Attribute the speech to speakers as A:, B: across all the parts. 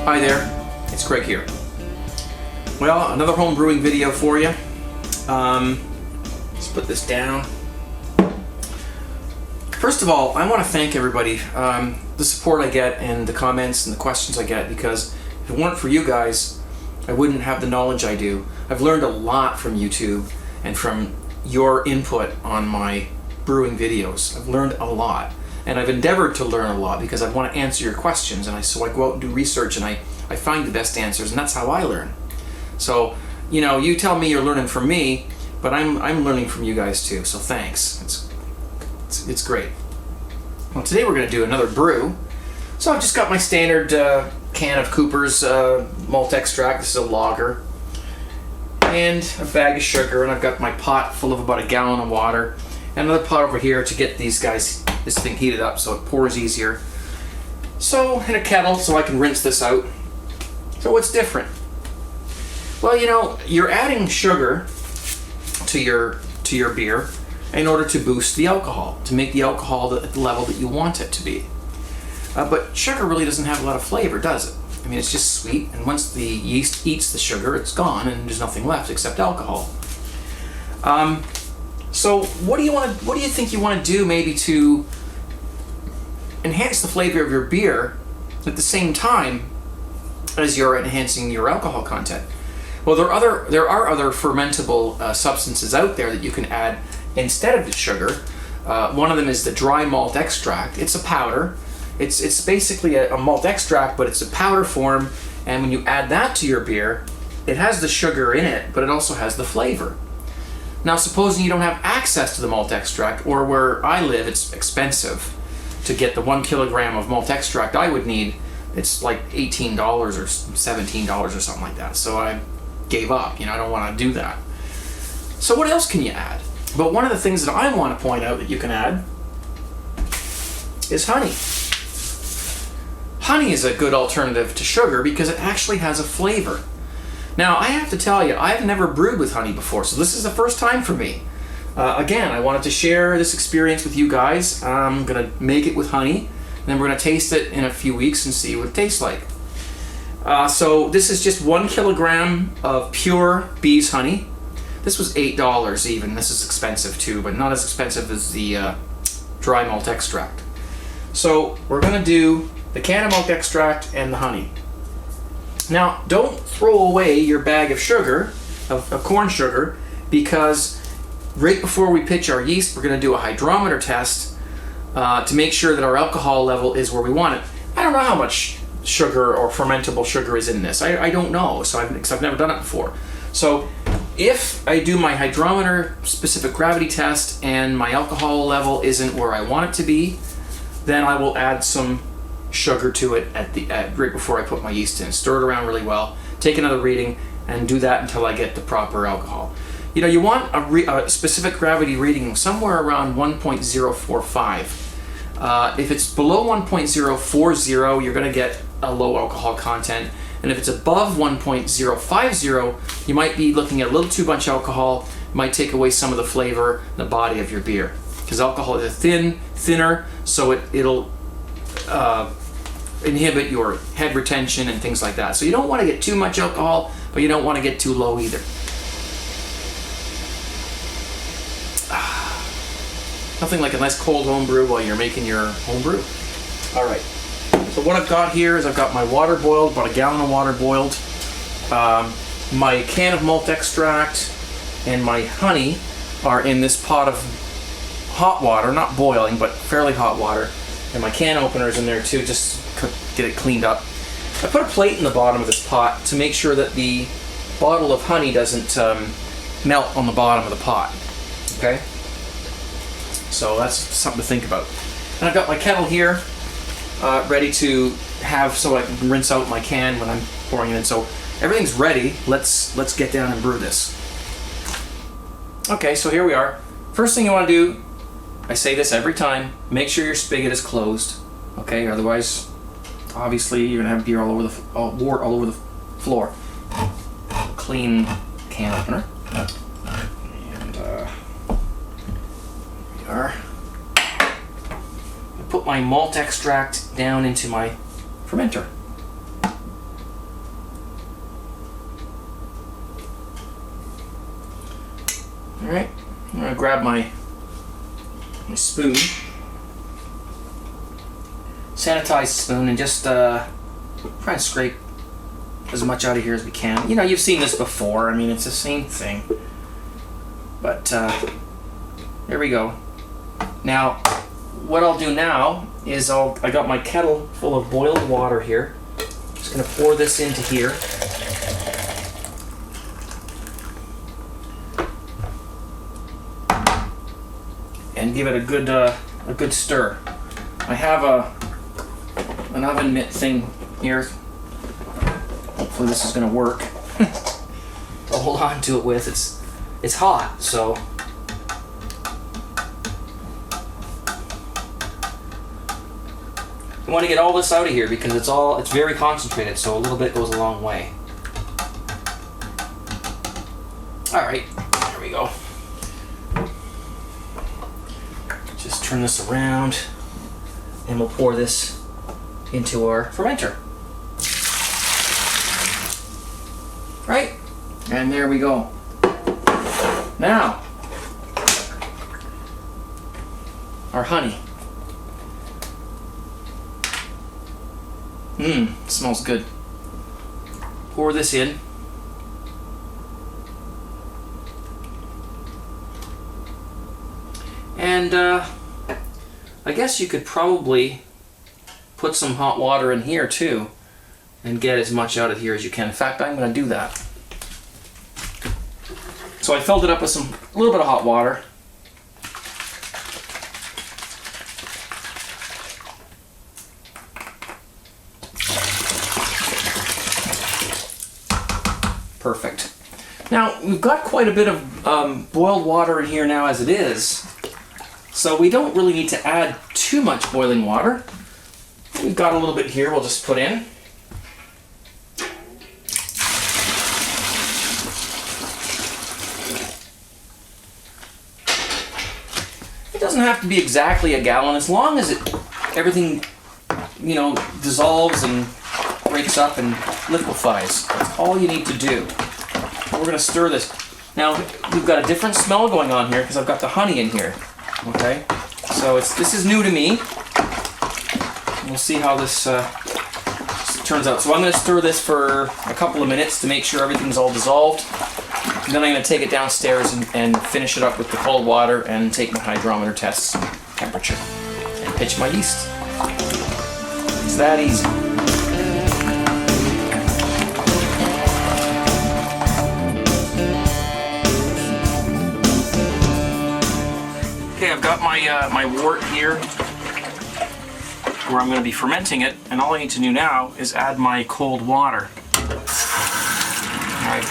A: Hi there, it's Greg here. Well, another home brewing video for you. Let's put this down. First of all, I want to thank everybody, the support I get and the comments and the questions I get, because if it weren't for you guys, I wouldn't have the knowledge I do. I've learned a lot from YouTube and from your input on my brewing videos. I've learned a lot. And I've endeavored to learn a lot because I want to answer your questions, and so I go out and do research and I find the best answers, and that's how I learn. So, you know, you tell me you're learning from me, but I'm learning from you guys too, so thanks. It's great. Well, today we're going to do another brew. So I've just got my standard can of Cooper's malt extract. This is a lager. And a bag of sugar, and I've got my pot full of about a gallon of water. And another pot over here to get this thing heated up so it pours easier. So, in a kettle so I can rinse this out. So what's different? Well, you know, you're adding sugar to your beer in order to boost the alcohol, to make the alcohol at the level that you want it to be. But sugar really doesn't have a lot of flavor, does it? I mean, it's just sweet, and once the yeast eats the sugar, it's gone, and there's nothing left except alcohol. So what do you think you want to do maybe to enhance the flavor of your beer at the same time as you're enhancing your alcohol content? Well, there are other fermentable substances out there that you can add instead of the sugar. One of them is the dry malt extract. It's a powder. It's basically a malt extract, but it's a powder form, and when you add that to your beer, it has the sugar in it, but it also has the flavor. Now, supposing you don't have access to the malt extract, or where I live, it's expensive to get the 1 kilogram of malt extract I would need. It's like $18 or $17 or something like that. So I gave up. You know, I don't want to do that. So what else can you add? But one of the things that I want to point out that you can add is honey. Honey is a good alternative to sugar because it actually has a flavor. Now, I have to tell you, I've never brewed with honey before, so this is the first time for me. Again, I wanted to share this experience with you guys. I'm going to make it with honey, and then we're going to taste it in a few weeks and see what it tastes like. So this is just 1 kilogram of pure bees honey. This was $8 even. This is expensive too, but not as expensive as the dry malt extract. So we're going to do the can of malt extract and the honey. Now, don't throw away your bag of sugar, of corn sugar, because right before we pitch our yeast, we're going to do a hydrometer test to make sure that our alcohol level is where we want it. I don't know how much sugar or fermentable sugar is in this. I don't know, because I've never done it before. So if I do my hydrometer specific gravity test and my alcohol level isn't where I want it to be, then I will add some sugar to it right before I put my yeast in. Stir it around really well, take another reading, and do that until I get the proper alcohol. You know, you want a specific gravity reading somewhere around 1.045. If it's below 1.040, you're going to get a low alcohol content, and if it's above 1.050, you might be looking at a little too much alcohol. It might take away some of the flavor in the body of your beer, because alcohol is thinner, so it'll inhibit your head retention and things like that. So you don't want to get too much alcohol, but you don't want to get too low either. Nothing like a nice cold home brew while you're making your home brew. All right. So what I've got here is I've got my water boiled, about a gallon of water boiled, my can of malt extract, and my honey are in this pot of hot water, not boiling, but fairly hot water. And my can opener's in there too, just get it cleaned up. I put a plate in the bottom of this pot to make sure that the bottle of honey doesn't melt on the bottom of the pot. Okay? So that's something to think about. And I've got my kettle here ready to have so I can rinse out my can when I'm pouring it in. So everything's ready. Let's get down and brew this. Okay, so here we are. First thing you want to do, I say this every time, make sure your spigot is closed. Okay, otherwise, obviously, you're gonna have beer all over the floor. Clean can opener. And here we are. I put my malt extract down into my fermenter. All right, I'm gonna grab my spoon, sanitized spoon, and just try and scrape as much out of here as we can. You know, you've seen this before. I mean, it's the same thing. But there we go. Now, what I'll do now is I got my kettle full of boiled water here. Just gonna pour this into here. And give it a good stir. I have an oven mitt thing here. Hopefully this is going to work. I'll hold on to it with. It's hot, so you want to get all this out of here because it's very concentrated, so a little bit goes a long way. All right, there we go. Just turn this around and we'll pour this into our fermenter. Right? And there we go. Now, our honey. Smells good. Pour this in. And I guess you could probably put some hot water in here too and get as much out of here as you can. In fact, I'm going to do that. So I filled it up with a little bit of hot water. Perfect. Now, we've got quite a bit of boiled water in here now as it is. So we don't really need to add too much boiling water. We've got a little bit here we'll just put in. It doesn't have to be exactly a gallon as long as everything, you know, dissolves and breaks up and liquefies. That's all you need to do. We're going to stir this. Now, we've got a different smell going on here because I've got the honey in here. Okay, so this is new to me. We'll see how this turns out. So I'm going to stir this for a couple of minutes to make sure everything's all dissolved. And then I'm going to take it downstairs and finish it up with the cold water and take my hydrometer test temperature and pitch my yeast. It's that easy. Okay, I've got my wort here where I'm going to be fermenting it, and all I need to do now is add my cold water. Alright.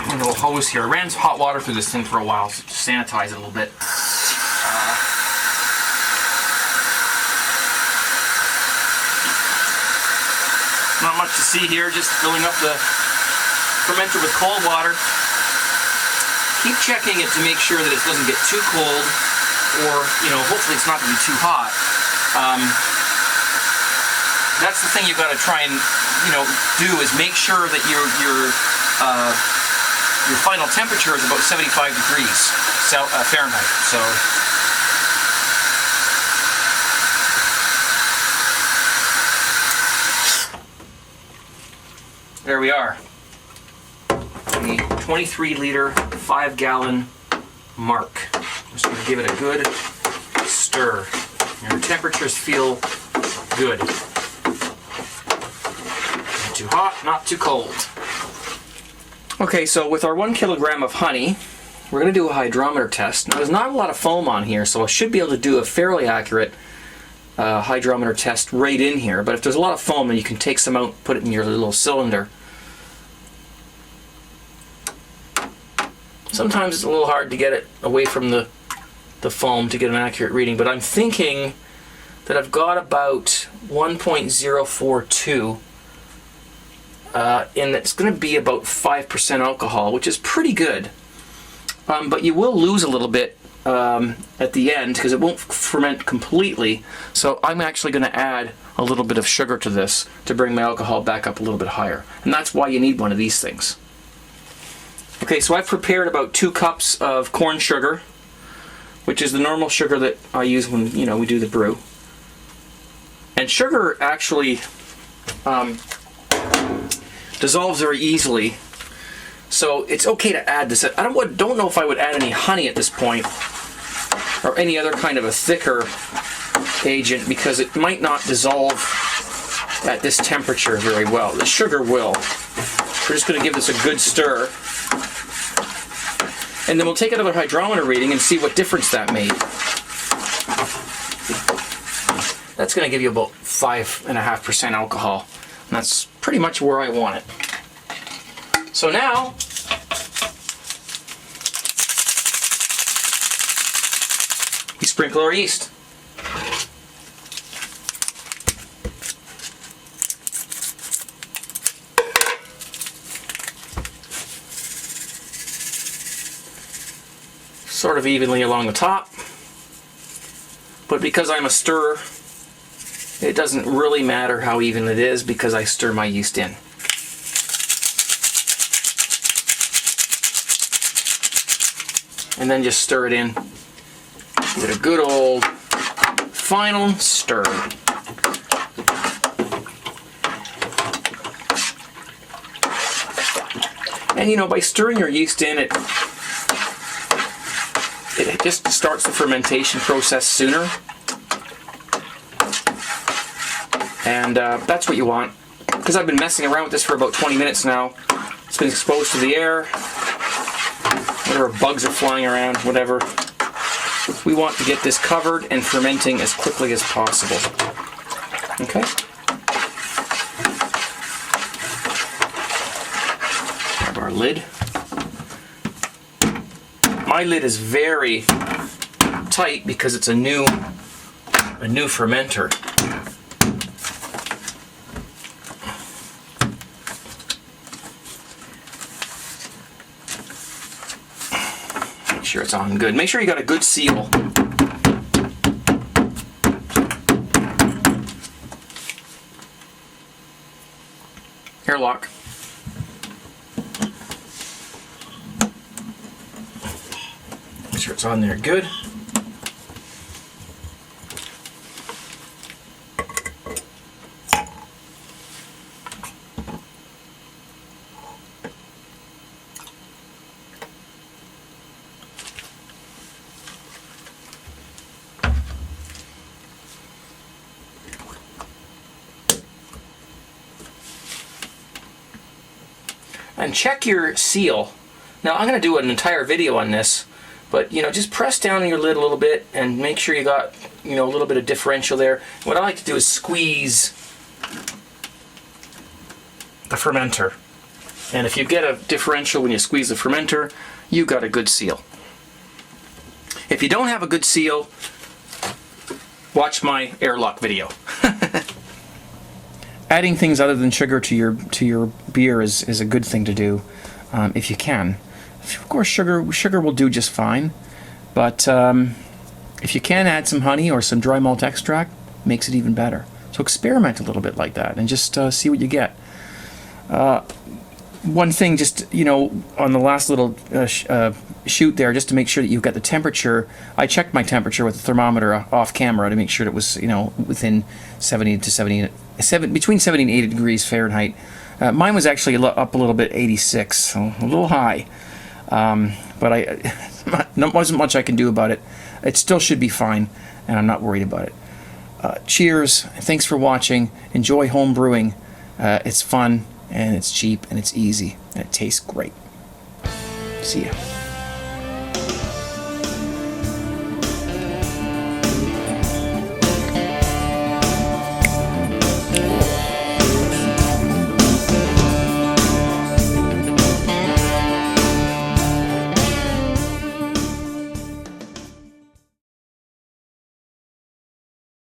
A: A little hose here. I ran some hot water through this thing for a while, so just sanitize it a little bit. Not much to see here, just filling up the fermenter with cold water. Keep checking it to make sure that it doesn't get too cold, or, you know, hopefully it's not going to be too hot. That's the thing you've got to try and, you know, do is make sure that your final temperature is about 75 degrees Fahrenheit. So there we are. The 23-liter, 5-gallon mark. I'm just going to give it a good stir. Your temperatures feel good. Not too hot, not too cold. Okay, so with our 1 kilogram of honey, we're going to do a hydrometer test. Now, there's not a lot of foam on here, so I should be able to do a fairly accurate hydrometer test right in here. But if there's a lot of foam, then you can take some out, put it in your little cylinder. Sometimes it's a little hard to get it away from the foam to get an accurate reading, but I'm thinking that I've got about 1.042, and it's going to be about 5% alcohol, which is pretty good. But you will lose a little bit at the end because it won't ferment completely, so I'm actually going to add a little bit of sugar to this to bring my alcohol back up a little bit higher, and that's why you need one of these things. Okay, so I've prepared about 2 cups of corn sugar, which is the normal sugar that I use when, you know, we do the brew. And sugar actually dissolves very easily, so it's okay to add this. I don't know if I would add any honey at this point, or any other kind of a thicker agent, because it might not dissolve at this temperature very well. The sugar will. We're just going to give this a good stir, and then we'll take another hydrometer reading and see what difference that made. That's going to give you about 5.5% alcohol, and that's pretty much where I want it. So now, we sprinkle our yeast. Sort of evenly along the top, but because I'm a stirrer, it doesn't really matter how even it is because I stir my yeast in. And then just stir it in with a good old final stir. And you know, by stirring your yeast in, it just starts the fermentation process sooner. And that's what you want. Because I've been messing around with this for about 20 minutes now. It's been exposed to the air. Whatever bugs are flying around, whatever. We want to get this covered and fermenting as quickly as possible. Okay? Grab our lid. My lid is very tight because it's a new fermenter. Make sure it's on good. Make sure you got a good seal. Airlock. Make sure it's on there good. And check your seal. Now I'm going to do an entire video on this, but you know, just press down on your lid a little bit and make sure you got, you know, a little bit of differential there. What I like to do is squeeze the fermenter. And if you get a differential when you squeeze the fermenter, you got a good seal. If you don't have a good seal, watch my airlock video. Adding things other than sugar to your beer is a good thing to do, if you can. Of course, sugar will do just fine, but if you can add some honey or some dry malt extract, makes it even better. So experiment a little bit like that and just see what you get. One thing, just, you know, on the last little shoot there, just to make sure that you've got the temperature. I checked my temperature with the thermometer off camera to make sure it was, you know, within between 70 and 80 degrees Fahrenheit. Mine was actually up a little bit, 86, so a little high. But there wasn't much I can do about it. It still should be fine, and I'm not worried about it. Cheers. Thanks for watching. Enjoy home brewing. It's fun, and it's cheap, and it's easy, and it tastes great. See ya.